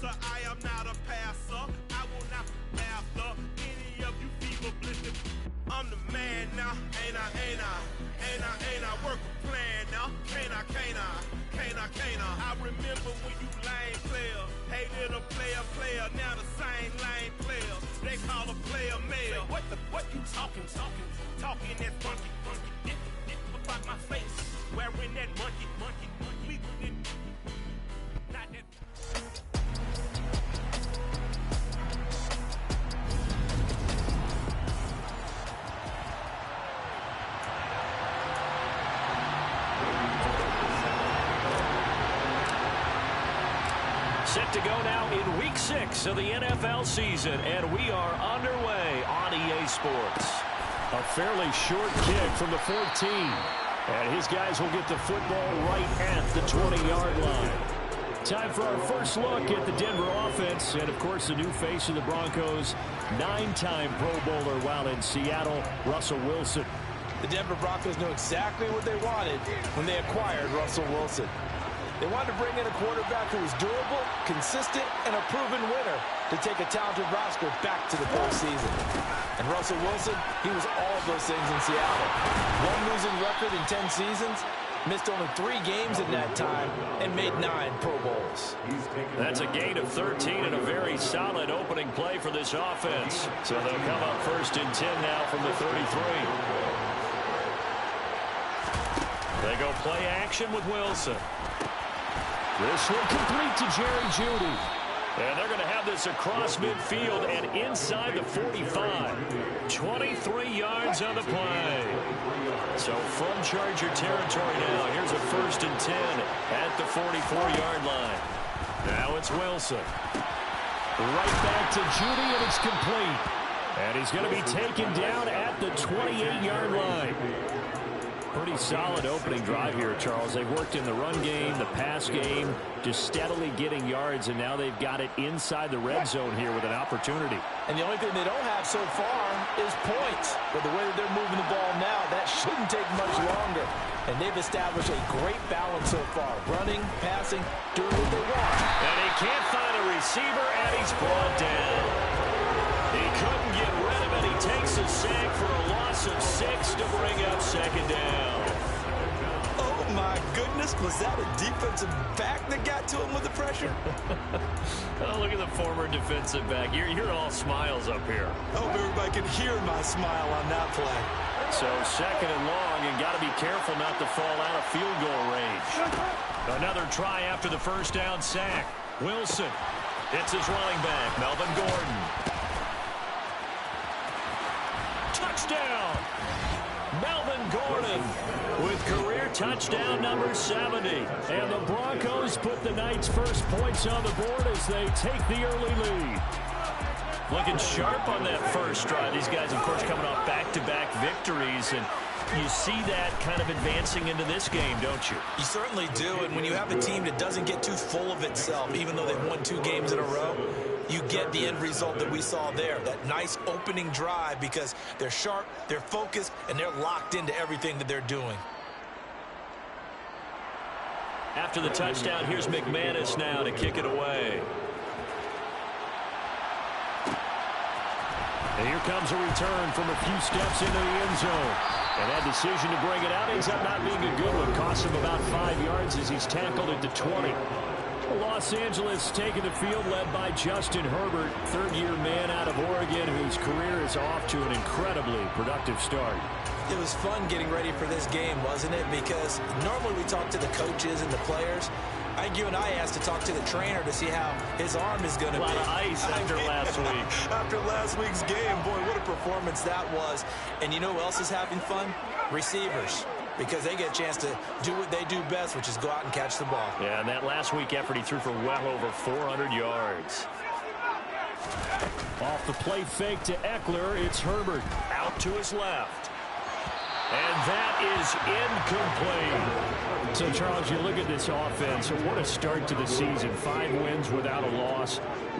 answer. I am not a passer. I will not after any of you fever blistered. I'm the man now, ain't I? Work a plan now, can't I? I remember when you lame player, hated a player, now the same lame player. They call a player mayor. What you talking that funky, about my face, wearing that monkey, not that. Set to go now in Week 6 of the NFL season, and we are underway on EA Sports. A fairly short kick from the 14. And his guys will get the football right at the 20-yard line. Time for our first look at the Denver offense. And, of course, the new face of the Broncos, 9-time Pro Bowler while in Seattle, Russell Wilson. The Denver Broncos know exactly what they wanted when they acquired Russell Wilson. They wanted to bring in a quarterback who was durable, consistent, and a proven winner to take a talented roster back to the postseason. And Russell Wilson, he was all of those things in Seattle. One losing record in 10 seasons, missed only 3 games in that time, and made 9 Pro Bowls. That's a gain of 13 and a very solid opening play for this offense. So they'll come up first and 10 now from the 33. They go play action with Wilson. This one complete to Jerry Jeudy. And they're going to have this across midfield and inside the 45. 23 yards on the play. So from Charger territory now, here's a first and 10 at the 44-yard line. Now it's Wilson. Right back to Jeudy, and it's complete. And he's going to be taken down at the 28-yard line. Pretty solid opening drive here, Charles. They've worked in the run game, the pass game, just steadily getting yards, and now they've got it inside the red zone here with an opportunity. And the only thing they don't have so far is points. But the way that they're moving the ball now, that shouldn't take much longer. And they've established a great balance so far. Running, passing, doing what they want. And he can't find a receiver, and he's brought down. He couldn't get rid of it. He takes a sack for a loss of 6 to bring up second down. Oh, my goodness. Was that a defensive back that got to him with the pressure? Oh, look at the former defensive back. You're all smiles up here. I hope everybody can hear my smile on that play. So second and long, and got to be careful not to fall out of field goal range. Another try after the first down sack. Wilson hits his running back, Melvin Gordon. Touchdown! Melvin Gordon with career touchdown number 70. And the Broncos put the night's first points on the board as they take the early lead. Looking sharp on that first drive. These guys, of course, coming off back-to-back victories, and you see that kind of advancing into this game, don't you? You certainly do, and when you have a team that doesn't get too full of itself, even though they've won 2 games in a row, you get the end result that we saw there, that nice opening drive, because they're sharp, they're focused, and they're locked into everything that they're doing. After the touchdown, here's McManus now to kick it away. And here comes a return from a few steps into the end zone. And that decision to bring it out ends up not being a good one. Costs him about 5 yards as he's tackled at the 20. Los Angeles taking the field, led by Justin Herbert, third-year man out of Oregon, whose career is off to an incredibly productive start. It was fun getting ready for this game, wasn't it? Because normally we talk to the coaches and the players. I think you and I asked to talk to the trainer to see how his arm is going to be. A lot of ice after last week. After last week's game, boy, what a performance that was. And you know who else is having fun? Receivers. Because they get a chance to do what they do best, which is go out and catch the ball. Yeah, and that last week effort, he threw for well over 400 yards. Off the play fake to Eckler, it's Herbert out to his left. And that is incomplete. So, Charles, you look at this offense, what a start to the season. 5 wins without a loss.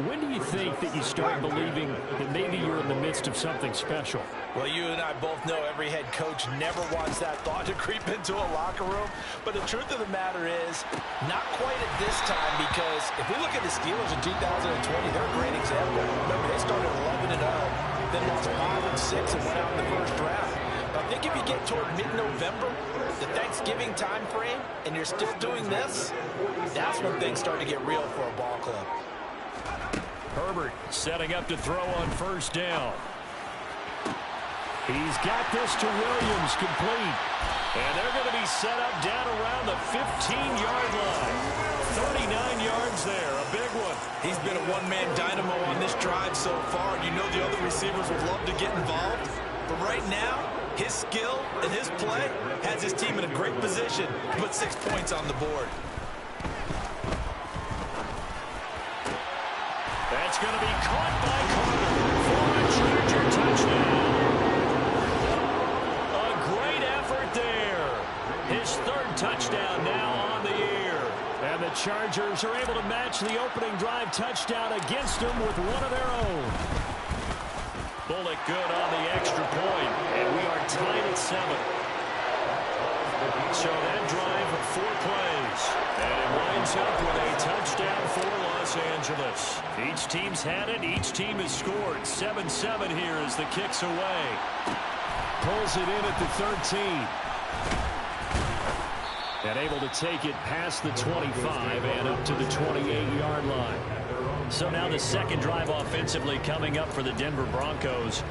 When do you think that you start believing that maybe you're in the midst of something special? Well, you and I both know every head coach never wants that thought to creep into a locker room. But the truth of the matter is, not quite at this time, because if we look at the Steelers in 2020, they're a great example. Remember, they started 11-0, then lost 5-6 and went out in the first round. I think if you get toward mid-November, the Thanksgiving time frame, and you're still doing this, that's when things start to get real for a ball club. Herbert setting up to throw on first down. He's got this to Williams, complete. And they're going to be set up down around the 15-yard line. 39 yards there, a big one. He's been a one-man dynamo on this drive so far, and you know the other receivers would love to get involved. But right now, his skill and his play has his team in a great position to put 6 points on the board. That's going to be caught by Carter for a Charger touchdown. A great effort there. His 3rd touchdown now on the year. And the Chargers are able to match the opening drive touchdown against them with one of their own. Bullock good on the extra point, and we are tied at 7. So that drive of 4 plays, and it winds up with a touchdown for Los Angeles. Each team's had it. Each team has scored. 7-7 here as the kick's away. Pulls it in at the 13. And able to take it past the 25 and up to the 28-yard line. So now the second drive offensively coming up for the Denver Broncos.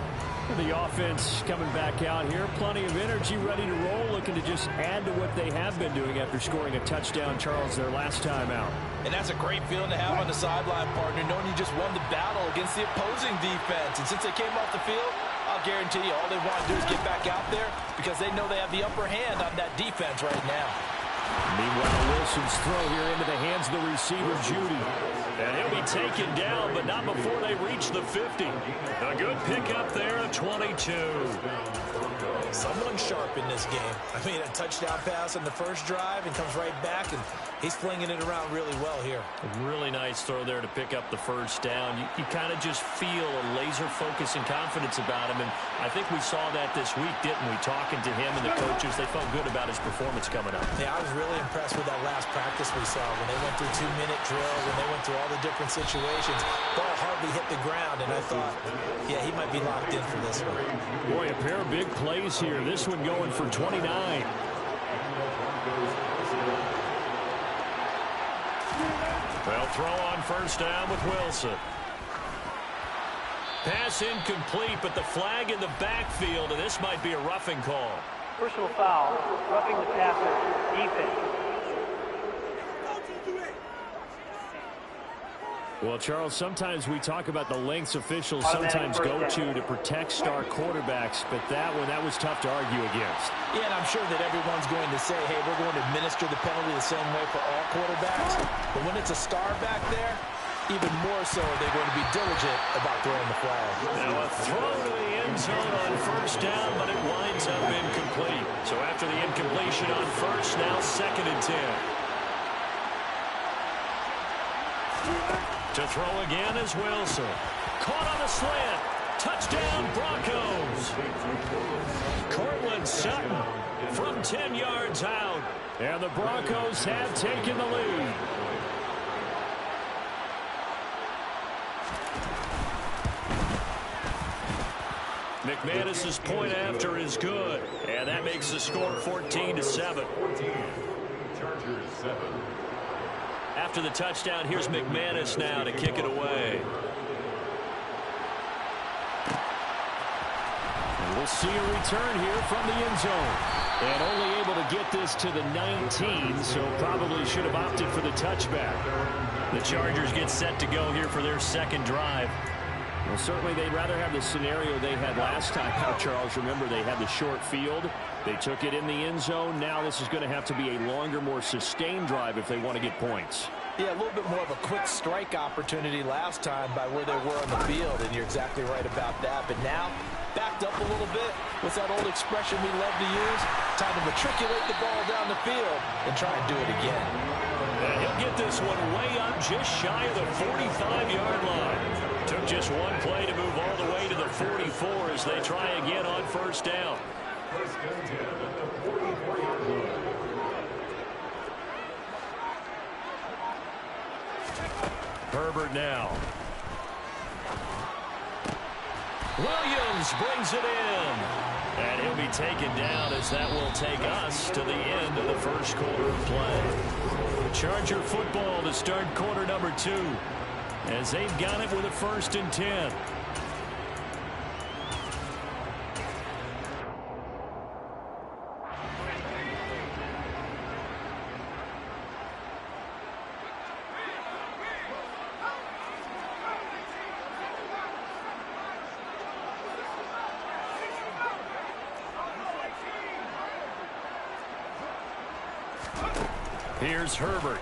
The offense coming back out here. Plenty of energy, ready to roll, looking to just add to what they have been doing after scoring a touchdown, Charles, their last time out. And that's a great feeling to have on the sideline, partner, knowing you just won the battle against the opposing defense. And since they came off the field, I'll guarantee you all they want to do is get back out there because they know they have the upper hand on that defense right now. Meanwhile, Wilson's throw here into the hands of the receiver, Judy. And he'll be taken down, but not before they reach the 50. A good pickup there at 22. Someone sharp in this game. I mean, a touchdown pass on the first drive and comes right back, and he's flinging it around really well here. A really nice throw there to pick up the first down. You kind of just feel a laser focus and confidence about him, and I think we saw that this week, didn't we? Talking to him and the coaches, they felt good about his performance coming up. Yeah, I was really impressed with that last practice we saw when they went through 2-minute drills, when they went through all the different situations. Ball hardly hit the ground, and I thought, yeah, he might be locked in for this one. Boy, a pair of big plays here. This one going for 29. Well, throw on first down with Wilson. Pass incomplete, but the flag in the backfield, and this might be a roughing call. Personal foul, roughing the passer, defense. Well, Charles, sometimes we talk about the lengths officials sometimes go to protect star quarterbacks, but that was tough to argue against. Yeah, and I'm sure that everyone's going to say, hey, we're going to administer the penalty the same way for all quarterbacks. But when it's a star back there, even more so are they going to be diligent about throwing the flag. Now a throw to the end zone on first down, but it winds up incomplete. So after the incompletion on first, now 2nd and 10. To throw again is Wilson. Caught on the slant. Touchdown, Broncos. Cortland Sutton from 10 yards out. And the Broncos have taken the lead. McManus's point after is good. And that makes the score 14-7. Chargers 7. After the touchdown, here's McManus now to kick it away. And we'll see a return here from the end zone. And only able to get this to the 19, so probably should have opted for the touchback. The Chargers get set to go here for their second drive. Well, certainly they'd rather have the scenario they had last time out, Charles. Remember, they had the short field. They took it in the end zone. Now this is going to have to be a longer, more sustained drive if they want to get points. Yeah, a little bit more of a quick strike opportunity last time by where they were on the field, and you're exactly right about that. But now, backed up a little bit. What's that old expression we love to use? Time to matriculate the ball down the field and try and do it again. And he'll get this one way up just shy of the 45-yard line. Took just one play to move all the way to the 44 as they try again on first down. First and 10 at the 44-yard line. Herbert now. Williams brings it in. And he'll be taken down as that will take us to the end of the first quarter of play. Charger football to start quarter number 2 as they've got it with a 1st and 10. Here's Herbert.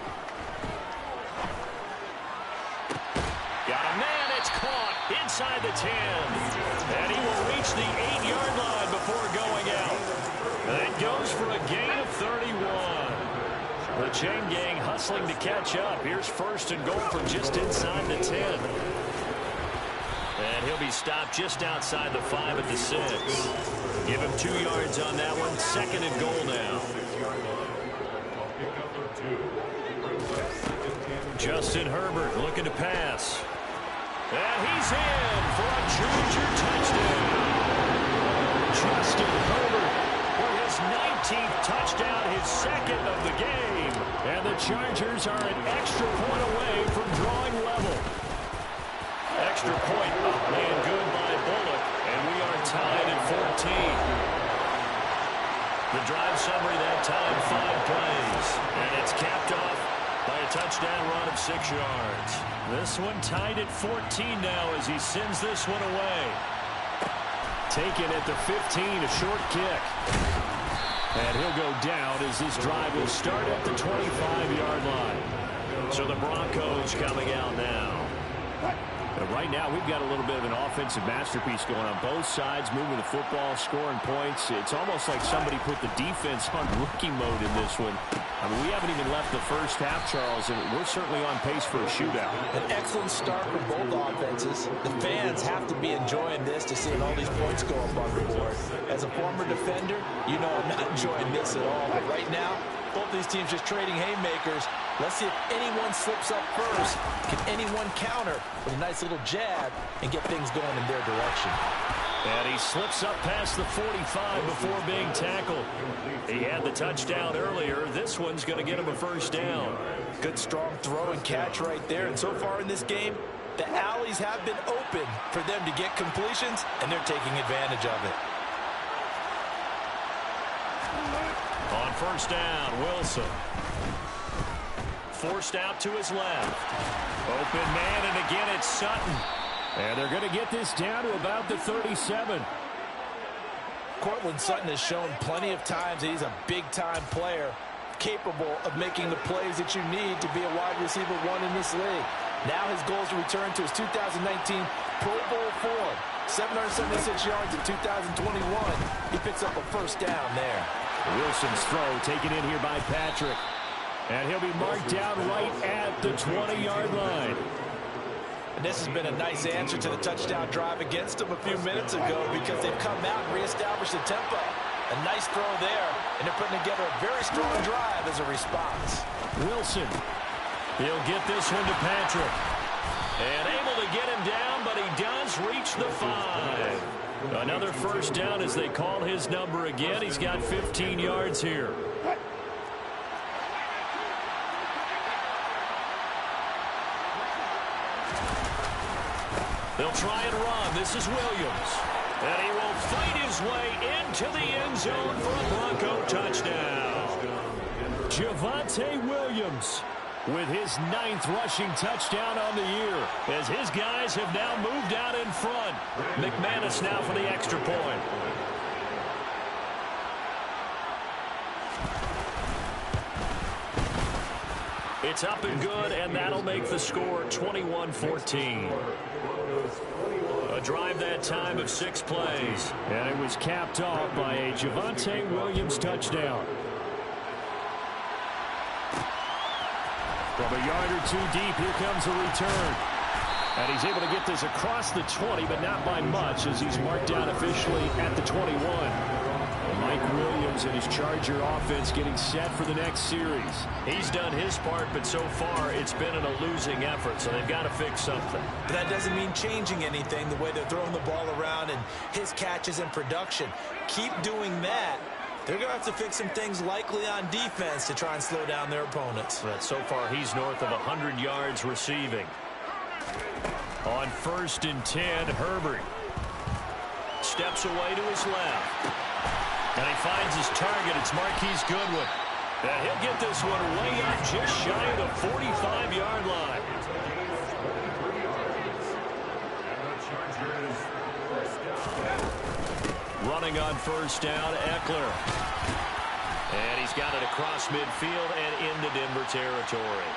Got a man, it's caught inside the 10. And he will reach the 8-yard line before going out. That goes for a gain of 31. The chain gang hustling to catch up. Here's 1st and goal from just inside the 10. And he'll be stopped just outside the 5 at the 6. Give him 2 yards on that one. 2nd and goal now. Justin Herbert looking to pass. And he's in for a Charger touchdown. Justin Herbert for his 19th touchdown, his 2nd of the game. And the Chargers are an extra point away from drawing level. Extra point up and good by Bullock. And we are tied at 14. The drive summary that time, 5 plays. And it's capped off by a touchdown run of 6 yards. This one tied at 14 now as he sends this one away. Taken at the 15, a short kick. And he'll go down as this drive will start at the 25-yard line. So the Broncos coming out now. But right now, we've got a little bit of an offensive masterpiece going on both sides, moving the football, scoring points. It's almost like somebody put the defense on rookie mode in this one. I mean, we haven't even left the first half, Charles, and we're certainly on pace for a shootout. An excellent start for both offenses. The fans have to be enjoying this to see all these points go up on the board. As a former defender, you know I'm not enjoying this at all. But right now, both these teams just trading haymakers. Let's see if anyone slips up first. Can anyone counter with a nice little jab and get things going in their direction? And he slips up past the 45 before being tackled. He had the touchdown earlier. This one's going to get him a 1st down. Good strong throw and catch right there. And so far in this game, the alleys have been open for them to get completions, and they're taking advantage of it. On 1st down, Wilson. Forced out to his left. Open man, and again it's Sutton. And they're going to get this down to about the 37. Courtland Sutton has shown plenty of times that he's a big-time player, capable of making the plays that you need to be a wide receiver 1 in this league. Now his goal is to return to his 2019 Pro Bowl form. 776 yards in 2021. He picks up a 1st down there. Wilson's throw taken in here by Patrick. And he'll be marked down right at the 20-yard line. And this has been a nice answer to the touchdown drive against them a few minutes ago because they've come out and reestablished the tempo. A nice throw there, and they're putting together a very strong drive as a response. Wilson, he'll get this one to Patrick. And able to get him down, but he does reach the 5. Another 1st down as they call his number again. He's got 15 yards here. They'll try and run. This is Williams. And he will fight his way into the end zone for a Bronco touchdown. Javonte Williams with his 9th rushing touchdown on the year as his guys have now moved out in front. McManus now for the extra point. It's up and good, and that'll make the score 21-14. A drive that time of 6 plays. And it was capped off by a Javonte Williams touchdown. From a yard or 2 deep, here comes a return. And he's able to get this across the 20, but not by much, as he's marked down officially at the 21. Mike Williams and his Charger offense getting set for the next series. He's done his part, but so far it's been in a losing effort, so they've got to fix something. But that doesn't mean changing anything, the way they're throwing the ball around and his catches and production. Keep doing that. They're going to have to fix some things likely on defense to try and slow down their opponents. But so far he's north of 100 yards receiving. On 1st and 10, Herbert steps away to his left. And he finds his target. It's Marquise Goodwin. And he'll get this one way up just shy of the 45-yard line. Running on 1st down, Eckler. And he's got it across midfield and into Denver territory.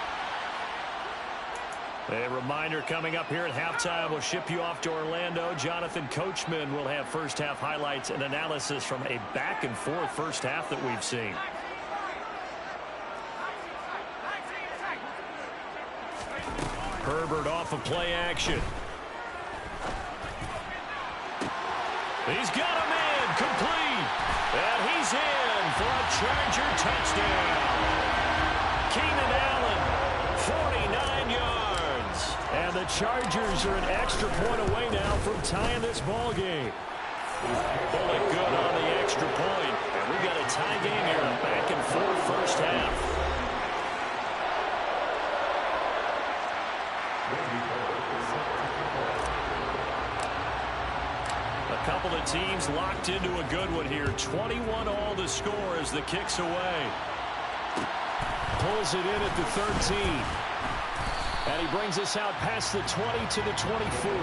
A reminder coming up here at halftime. We'll ship you off to Orlando. Jonathan Coachman will have first half highlights and analysis from a back-and-forth first half that we've seen. Herbert off of play action. He's got a man complete. And he's in for a Charger touchdown. Keenan Allen, 49 yards. And the Chargers are an extra point away now from tying this ball game. Bullet good on the extra point. And we've got a tie game here, a back-and-forth first half. A couple of teams locked into a good one here. 21 all the score as the kick's away. Pulls it in at the 13. And he brings us out past the 20 to the 24.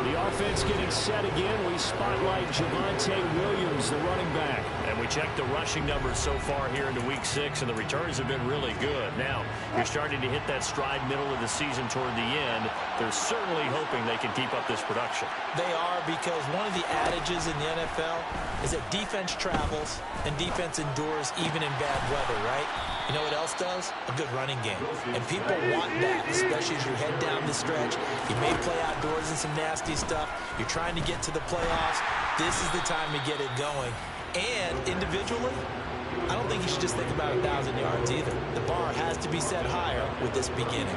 The offense getting set again. We spotlight Javonte Williams, the running back. And we check the rushing numbers so far here into week 6, and the returns have been really good. Now, you're starting to hit that stride middle of the season toward the end. They're certainly hoping they can keep up this production. They are, because one of the adages in the NFL is that defense travels and defense endures even in bad weather, right? You know what else does? A good running game. And people want that, especially as you head down the stretch. You may play outdoors in some nasty stuff. You're trying to get to the playoffs. This is the time to get it going. And individually, I don't think you should just think about 1,000 yards either. The bar has to be set higher with this beginning.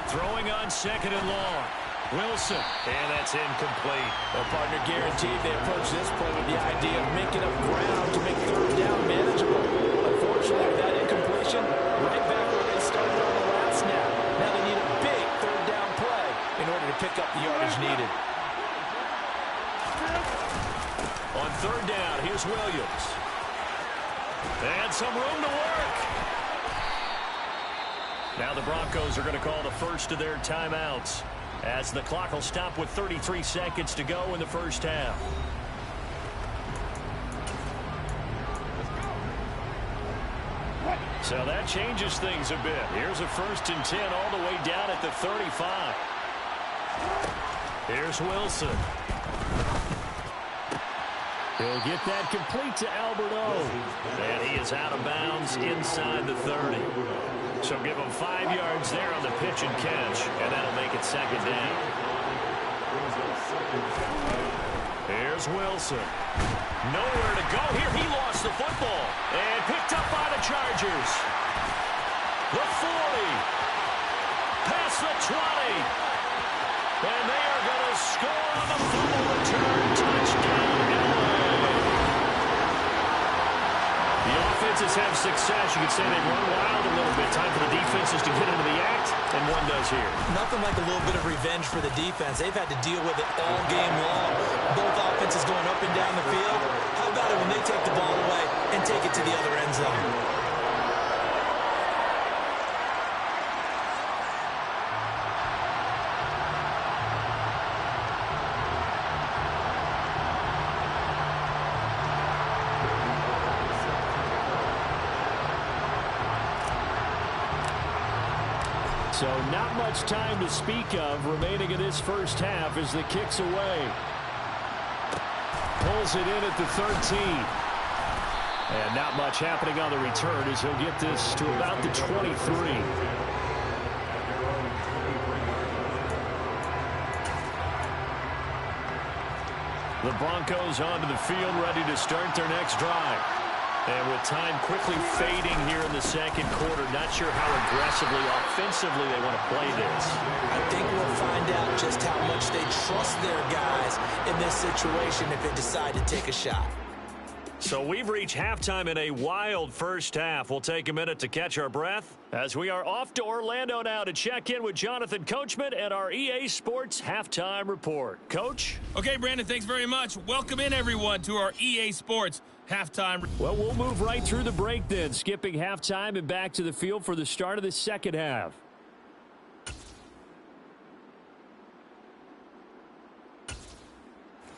Throwing on 2nd and long. Wilson, and that's incomplete. Well, partner, guaranteed they approach this play with the idea of making up ground to make 3rd down manageable. Unfortunately, with that incompletion, right back where they started on the last snap. Now they need a big 3rd down play in order to pick up the yardage needed. On 3rd down, here's Williams. And some room to work. Now the Broncos are going to call the first of their timeouts, as the clock will stop with 33 seconds to go in the first half. So that changes things a bit. Here's a 1st and 10 all the way down at the 35. Here's Wilson. He'll get that complete to Albert O. And he is out of bounds inside the 30. So give him 5 yards there on the pitch and catch, and that'll make it 2nd down. Here's Wilson. Nowhere to go here. He lost the football and picked up by the Chargers. The 40. Past the 20. And they are going to score on the fumble return. Touchdown, the offenses have success. You could say they've run wild a little bit. Time for the defenses to get into the act, and one does here. Nothing like a little bit of revenge for the defense. They've had to deal with it all game long. Both offenses going up and down the field. How about it when they take the ball away and take it to the other end zone? So not much time to speak of remaining in this first half as the kick's away. Pulls it in at the 13. And not much happening on the return as he'll get this to about the 23. The Broncos onto the field, ready to start their next drive. And with time quickly fading here in the second quarter, not sure how aggressively, offensively they want to play this. I think we'll find out just how much they trust their guys in this situation if they decide to take a shot. So we've reached halftime in a wild first half. We'll take a minute to catch our breath as we are off to Orlando now to check in with Jonathan Coachman and our EA Sports Halftime Report. Coach? Okay, Brandon, thanks very much. Welcome in, everyone, to our EA Sports Halftime. Well, we'll move right through the break then, skipping halftime and back to the field for the start of the second half.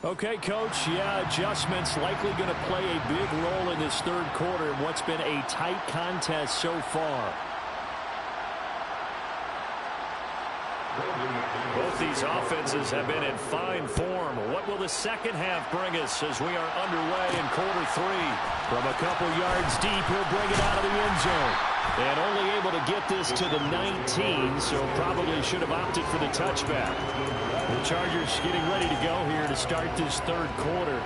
Okay, Coach, adjustments likely going to play a big role in this third quarter in what's been a tight contest so far. Both these offenses have been in fine form. What will the second half bring us as we are underway in quarter three? From a couple yards deep, he'll bring it out of the end zone. And only able to get this to the 19, so probably should have opted for the touchback. The Chargers getting ready to go here to start this third quarter.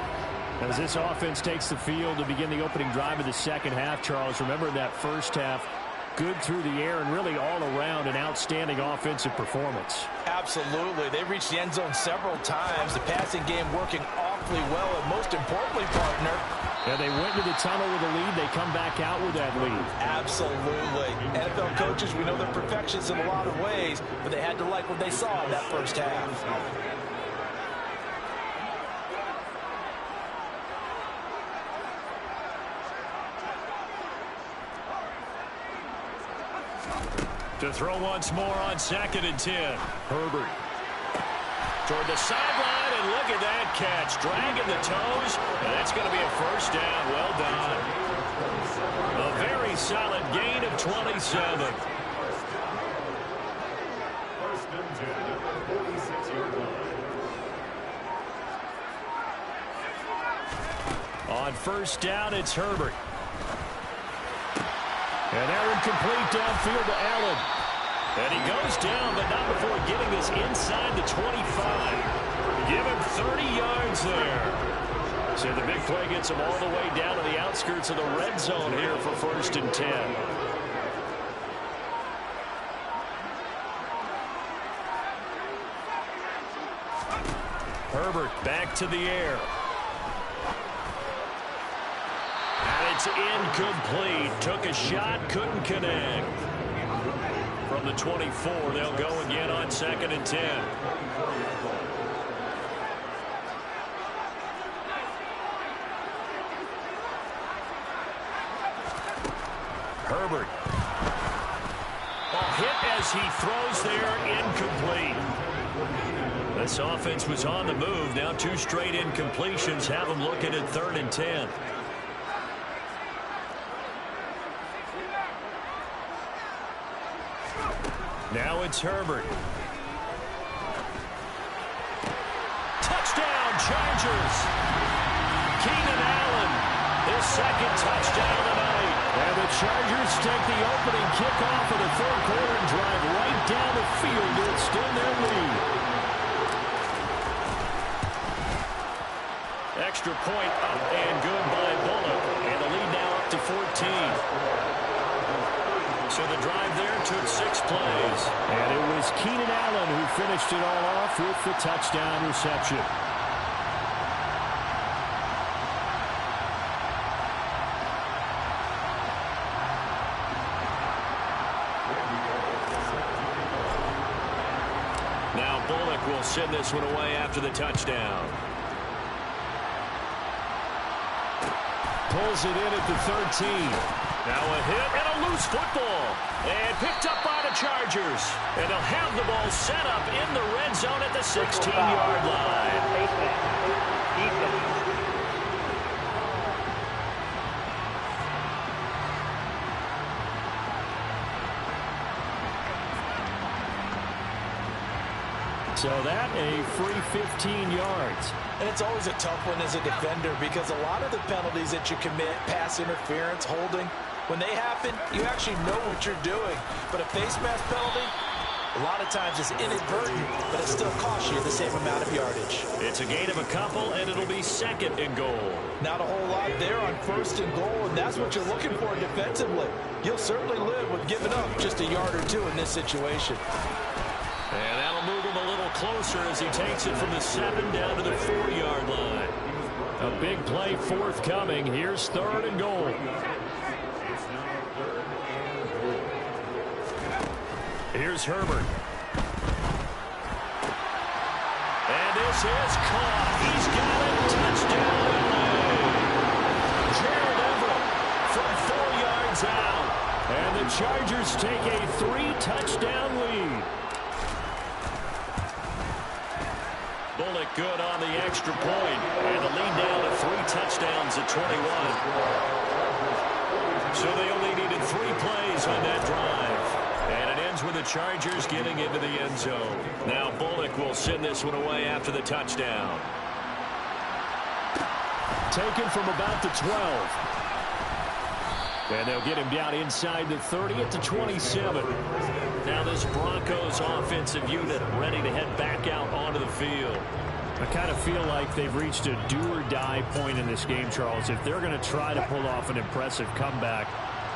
As this offense takes the field to begin the opening drive of the second half, Charles, remember that first half, good through the air and really all around an outstanding offensive performance. Absolutely. They reached the end zone several times. The passing game working awfully well, and most importantly, partner, yeah, they went to the tunnel with a lead. They come back out with that lead. Absolutely. NFL coaches, we know they're perfectionists in a lot of ways, but they had to like what they saw in that first half. To throw once more on 2nd and 10. Herbert toward the sideline, and look at that catch. Dragging the toes, and that's going to be a first down. Well done. A very solid gain of 27. First and 10 at the 46-yard line. On first down, it's Herbert. And they're incomplete downfield to Allen. And he goes down, but not before getting this inside the 25. Give him 30 yards there. So the big play gets him all the way down to the outskirts of the red zone here for 1st and 10. Herbert back to the air. And it's incomplete. Took a shot, couldn't connect. From the 24, they'll go again on 2nd and 10. Herbert. A hit as he throws there, incomplete. This offense was on the move. Now 2 straight incompletions have them looking at 3rd and 10. Now it's Herbert. Touchdown, Chargers. Keenan Allen, his 2nd touchdown tonight. And the Chargers take the opening kickoff of the third quarter and drive right down the field to extend their lead. Extra point up and good by Bullock. And the lead now up to 14. So the drive there took 6 plays. And it was Keenan Allen who finished it all off with the touchdown reception. Now Bullock will send this one away after the touchdown. Pulls it in at the 13. Now a hit and a loose football. And picked up by the Chargers. And they'll have the ball set up in the red zone at the 16-yard line. So that a free 15 yards. And it's always a tough one as a defender because a lot of the penalties that you commit, pass interference, holding, when they happen, you actually know what you're doing. But a face mask penalty, a lot of times it's inadvertent, but it still costs you the same amount of yardage. It's a gain of a couple, and it'll be 2nd and goal. Not a whole lot there on 1st and goal, and that's what you're looking for defensively. You'll certainly live with giving up just a yard or 2 in this situation. And that'll move him a little closer as he takes it from the 7 down to the 4-yard line. A big play forthcoming. Here's 3rd and goal. Here's Herbert. And this is caught. He's got it. Touchdown, LA. Gerald Everett from 4 yards out. And the Chargers take a 3-touchdown lead. Bullock good on the extra point. And the lead down to 3 touchdowns at 21. So they only needed 3 plays on that drive. And it ends with the Chargers getting into the end zone. Now Bullock will send this one away after the touchdown. Taken from about the 12. And they'll get him down inside the 30 at the 27. Now this Broncos offensive unit ready to head back out onto the field. I kind of feel like they've reached a do-or-die point in this game, Charles. If they're going to try to pull off an impressive comeback,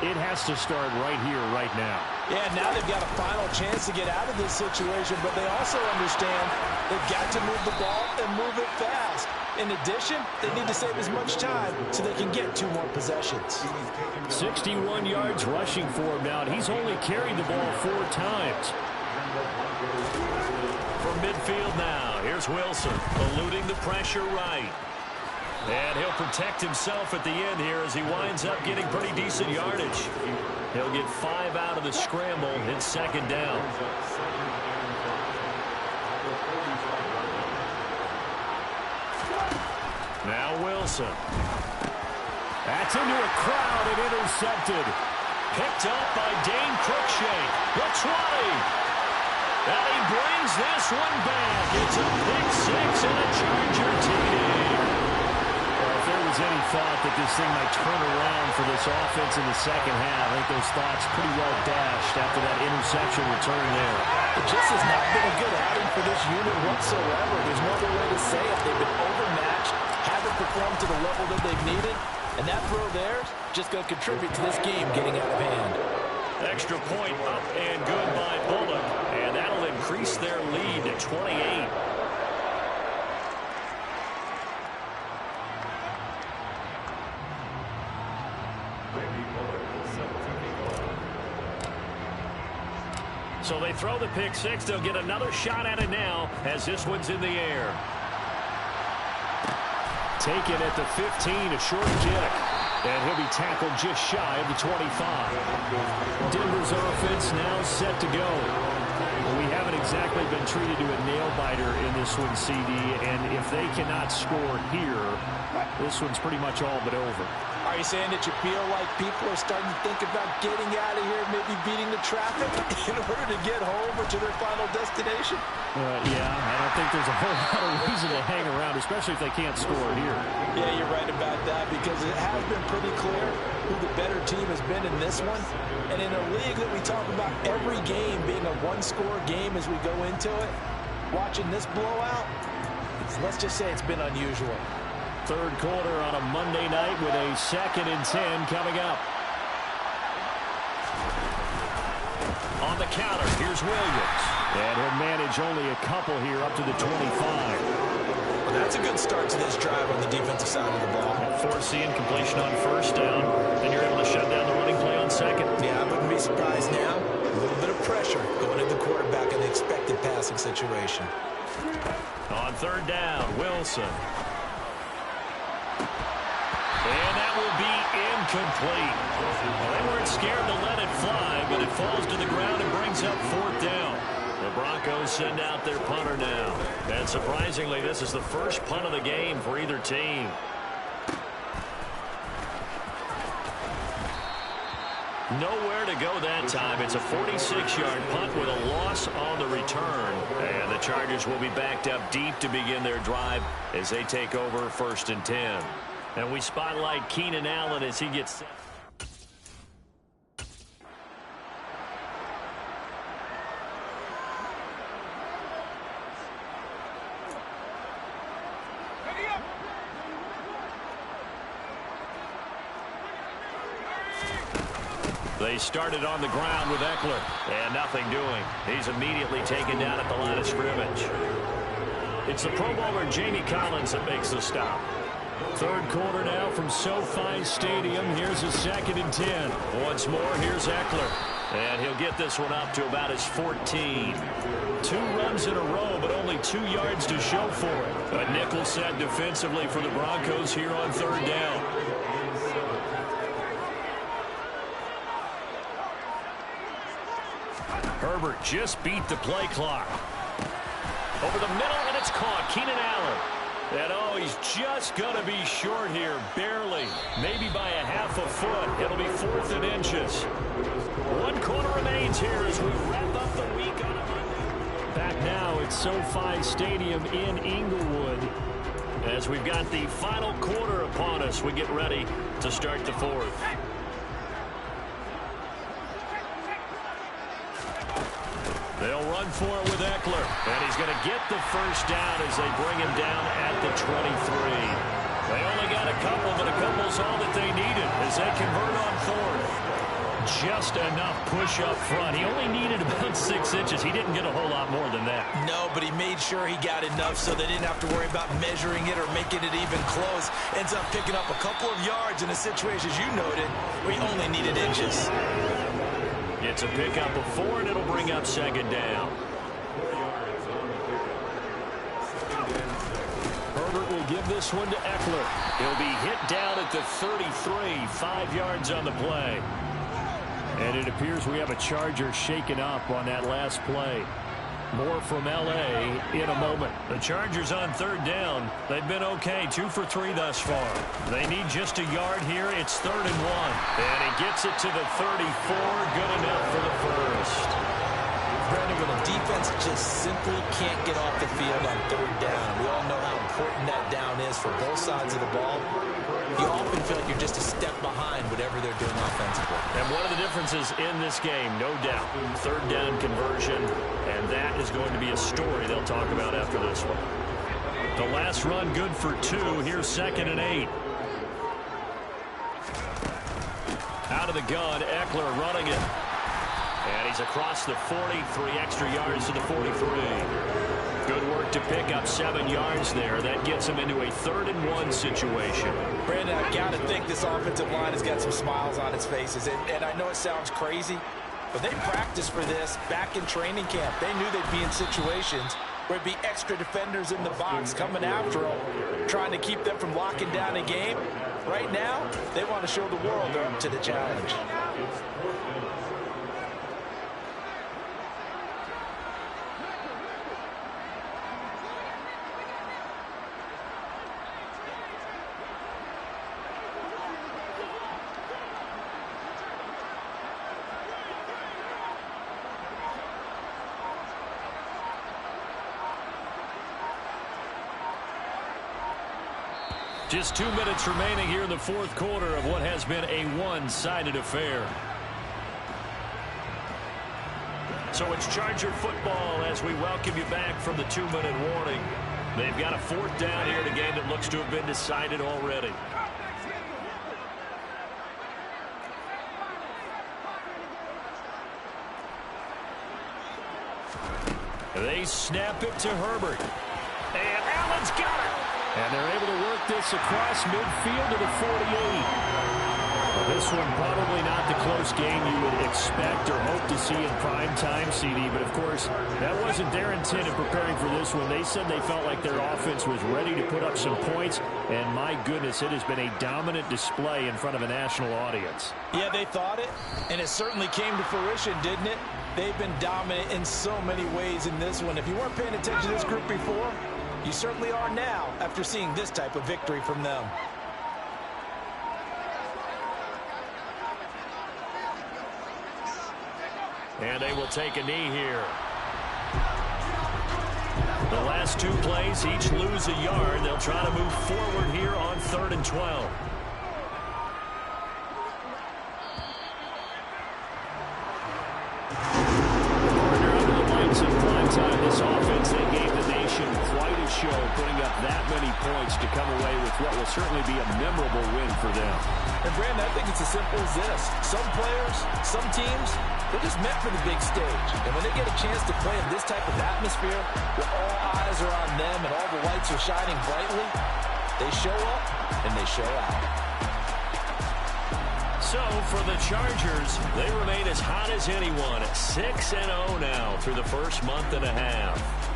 it has to start right here, right now. Yeah, now they've got a final chance to get out of this situation, but they also understand they've got to move the ball and move it fast. In addition, they need to save as much time so they can get 2 more possessions. 61 yards rushing for him now, and he's only carried the ball 4 times. From midfield now, here's Wilson, eluding the pressure right. And he'll protect himself at the end here as he winds up getting pretty decent yardage. He'll get 5 out of the scramble in 2nd down. Now Wilson. That's into a crowd and intercepted. Picked up by Dane Cruikshank. The 20. And he brings this one back. It's a pick 6 and a Charger TD. If there was any thought that this thing might turn around for this offense in the 2nd half, I think those thoughts pretty well dashed after that interception return there. It just has not been a good outing for this unit whatsoever. There's no other way to say it. They've been overmatched, haven't performed to the level that they've needed, and that throw there just going to contribute to this game getting out of hand. Extra point up and good by Bullock, and that'll increase their lead to 28. So they throw the pick 6. They'll get another shot at it now as this one's in the air. Taken at the 15, a short kick. And he'll be tackled just shy of the 25. Denver's offense now set to go. We haven't exactly been treated to a nail-biter in this one, CD. And if they cannot score here, this one's pretty much all but over. Are you saying that you feel like people are starting to think about getting out of here, maybe beating the traffic in order to get home or to their final destination? Yeah, I don't think there's a whole lot of reason to hang around, especially if they can't score here. Yeah, you're right about that because it has been pretty clear who the better team has been in this one. And in a league that we talk about every game being a one-score game as we go into it, watching this blowout, let's just say it's been unusual. 3rd quarter on a Monday night with a 2nd and 10 coming up. On the counter, here's Williams. And he'll manage only a couple here up to the 25. Well, that's a good start to this drive on the defensive side of the ball. Foreseeing completion on 1st down. Then you're able to shut down the running play on 2nd. Yeah, I wouldn't be surprised now. A little bit of pressure going at the quarterback in the expected passing situation. On 3rd down, Wilson. And that will be incomplete. Well, they weren't scared to let it fly, but it falls to the ground and brings up 4th down. The Broncos send out their punter now. And surprisingly, this is the first punt of the game for either team. Nowhere to go that time. It's a 46-yard punt with a loss on the return. And the Chargers will be backed up deep to begin their drive as they take over 1st and 10. And we spotlight Keenan Allen as he gets set. They started on the ground with Eckler, and nothing doing. He's immediately taken down at the line of scrimmage. It's the Pro Bowler Jamie Collins that makes the stop. 3rd quarter now from SoFi Stadium. Here's a 2nd and 10. Once more, here's Eckler. And he'll get this one up to about his 14. 2 runs in a row, but only 2 yards to show for it. A nickel set defensively for the Broncos here on 3rd down. Herbert just beat the play clock. Over the middle, and it's caught. Keenan Allen. And, oh, he's just going to be short here, barely. Maybe by a half a foot. It'll be 4th and inches. 1 quarter remains here as we wrap up the week on a Monday. Back now at SoFi Stadium in Inglewood. As we've got the final quarter upon us, we get ready to start the 4th. They'll run for it with Eckler. And he's going to get the 1st down as they bring him down at the 23. They only got a couple, but a couple's all that they needed as they convert on 4th. Just enough push up front. He only needed about 6 inches. He didn't get a whole lot more than that. No, but he made sure he got enough so they didn't have to worry about measuring it or making it even close. Ends up picking up a couple of yards in a situation, as you noted, where he only needed inches. It's a pickup of 4, and it'll bring up 2nd down. Herbert will give this one to Eckler. He'll be hit down at the 33, 5 yards on the play. And it appears we have a Charger shaken up on that last play. More from L.A. in a moment. The Chargers on 3rd down. They've been okay, 2 for 3 thus far. They need just a yard here. It's 3rd and 1. And he gets it to the 34. Good enough for the 1st. Brandon, when a defense just simply can't get off the field on 3rd down, we all know how important that down is for both sides of the ball. You often feel like you're just a step behind whatever they're doing offensively. And one of the differences in this game, no doubt, 3rd down conversion, and that is going to be a story they'll talk about after this one. The last run good for 2. Here's 2nd and 8. Out of the gun, Eckler running it. And he's across the 40, 3 extra yards to the 43. Good work to pick up 7 yards there. That gets him into a 3rd and 1 situation. Brandon, I've got to think this offensive line has got some smiles on its faces. And I know it sounds crazy, but they practiced for this back in training camp. They knew they'd be in situations where it'd be extra defenders in the box coming after them, trying to keep them from locking down a game. Right now, they want to show the world they're up to the challenge. Just 2 minutes remaining here in the 4th quarter of what has been a one-sided affair. So it's Charger football as we welcome you back from the 2-minute warning. They've got a 4th down here in a game that looks to have been decided already. They snap it to Herbert. And Allen's got it. And they're able to work this across midfield to the 48. Well, this one probably not the close game you would expect or hope to see in prime time, CD. But, of course, that wasn't their intent in preparing for this one. They said they felt like their offense was ready to put up some points. And, my goodness, it has been a dominant display in front of a national audience. Yeah, they thought it, and it certainly came to fruition, didn't it? They've been dominant in so many ways in this one. If you weren't paying attention to this group before, you certainly are now after seeing this type of victory from them. And they will take a knee here. The last two plays, each lose a yard. They'll try to move forward here on 3rd and 12. This offense, they gave the nation quite a show, putting up that many points to come away with what will certainly be a memorable win for them. And, Brandon, I think it's as simple as this. Some players, some teams, they're just meant for the big stage. And when they get a chance to play in this type of atmosphere, where all eyes are on them and all the lights are shining brightly, they show up and they show out. So, for the Chargers, they remain as hot as anyone at 6-0 now through the first month and a half.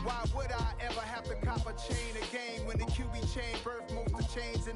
Why would I ever have to cop a chain a game when the QB chain birth most of chains in the